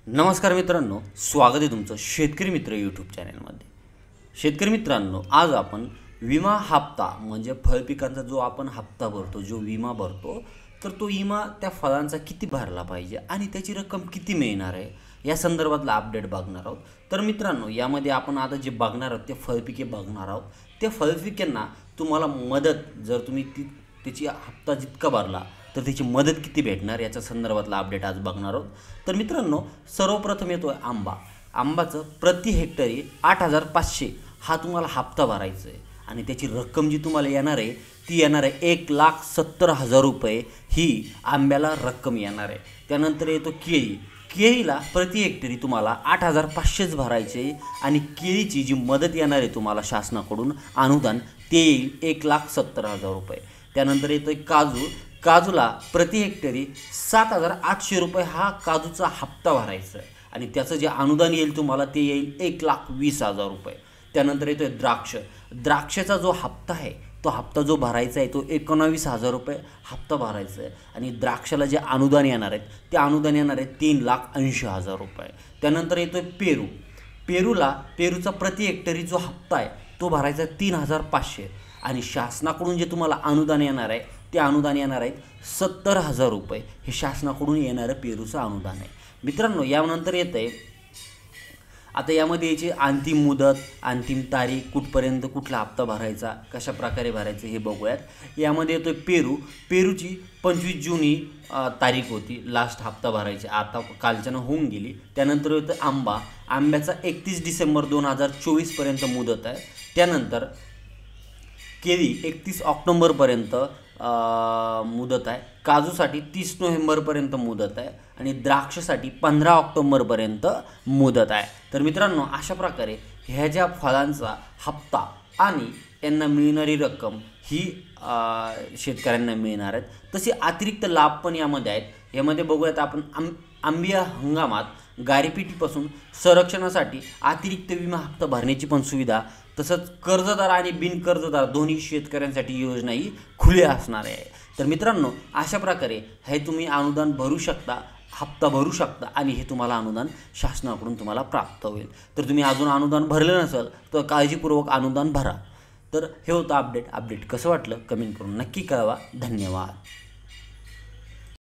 नमस्कार मित्रांनो, स्वागत आहे तुमचं शेतकरी मित्र यूट्यूब चॅनलमध्ये। शेतकरी मित्रांनो, आज आपण विमा हप्ता म्हणजे फळ पिकांचा जो आपण हप्ता भरतो, जो विमा भरतो, तर तो विमा त्या फळांचा किती भरला पाहिजे आणि त्याची रक्कम किती मिळणार आहे या संदर्भातला अपडेट बघणार आहोत। तर मित्रांनो, यामध्ये आपण आता जे बघणार आहोत ते फळपिके बघणार आहोत। त्या फळपिकांना तुम्हाला मदत जर तुम्ही त्याची हप्ता जितका भरला तर त्याची मदत किती भेटणार याच्या संदर्भातला अपडेट आज बघणार आहोत। तर मित्रांनो, सर्वप्रथम येतोय आंबाचं प्रति हेक्टरी 8,500 हा तुम्हाला हप्ता भरायचा आहे आणि त्याची रक्कम जी तुम्हाला येणार आहे ती येणार आहे 1,70,000 रुपये ही आंब्याला रक्कम येणार आहे। त्यानंतर येतो केळीला प्रति हेक्टरी तुम्हाला 8,500च भरायचे आणि केळीची जी मदत येणार आहे तुम्हाला शासनाकडून अनुदान ते येईल 1,70,000 रुपये। त्यानंतर येतोय काजूला प्रति हेक्टरी 7,800 रुपये हा काजूचा हप्ता भरायचा आहे आणि त्याचं जे अनुदान येईल तुम्हाला ते येईल 1,20,000 रुपये। त्यानंतर येतोय द्राक्षाचा जो हप्ता आहे तो हप्ता जो भरायचा आहे तो 19,000 रुपये हप्ता भरायचा आहे आणि द्राक्षाला जे अनुदान येणार आहेत ते अनुदान येणार आहे 3,80,000 रुपये। त्यानंतर येतोय पेरूचा प्रति हेक्टरी जो हप्ता आहे तो भरायचा 3,500 आणि शासनाकडून जे तुम्हाला अनुदान येणार आहे ते अनुदान येणार आहेत 70,000 रुपये। हे शासनाकडून येणारं पेरूचं अनुदान आहे। मित्रांनो, यानंतर येतं आहे आता यामध्ये याची अंतिम मुदत, अंतिम तारीख, कुठपर्यंत कुठला हप्ता भरायचा, कशा प्रकारे भरायचं हे बघूयात। यामध्ये येतोय पेरूची 25 जून ही तारीख होती लास्ट हप्ता भरायची, आता कालच्यानं होऊन गेली। त्यानंतर येतं आंब्याचा 31 डिसेंबर 2024 पर्यंत मुदत आहे। त्यानंतर केळी 31 ऑक्टोबरपर्यंत मुदत आहे। काजूसाठी 30 नोव्हेंबरपर्यंत मुदत आहे आणि द्राक्षासाठी 15 ऑक्टोबरपर्यंत मुदत आहे। तर मित्रांनो, अशा प्रकारे ह्या ज्या फळांचा हप्ता आणि यांना मिळणारी रक्कम ही शेतकऱ्यांना मिळणार आहेत। तसे अतिरिक्त लाभ पण यामध्ये आहेत। यामध्ये बघूयात आपण आंबिया हंगामात गारपिटीपासून संरक्षणासाठी अतिरिक्त विमा हप्ता भरण्याची पण सुविधा, तसंच कर्जदार आणि बिनकर्जदार दोन्ही शेतकऱ्यांसाठी योजना ही खुली असणार आहे। तर मित्रांनो, अशा प्रकारे हे तुम्ही अनुदान भरू शकता, हप्ता भरू शकता आणि हे तुम्हाला अनुदान शासनाकडून तुम्हाला प्राप्त होईल। तर तुम्ही अजून अनुदान भरलं नसेल तर काळजीपूर्वक अनुदान भरा। तर हे होतं अपडेट कसं वाटलं कमेंट करून नक्की कळवा। धन्यवाद।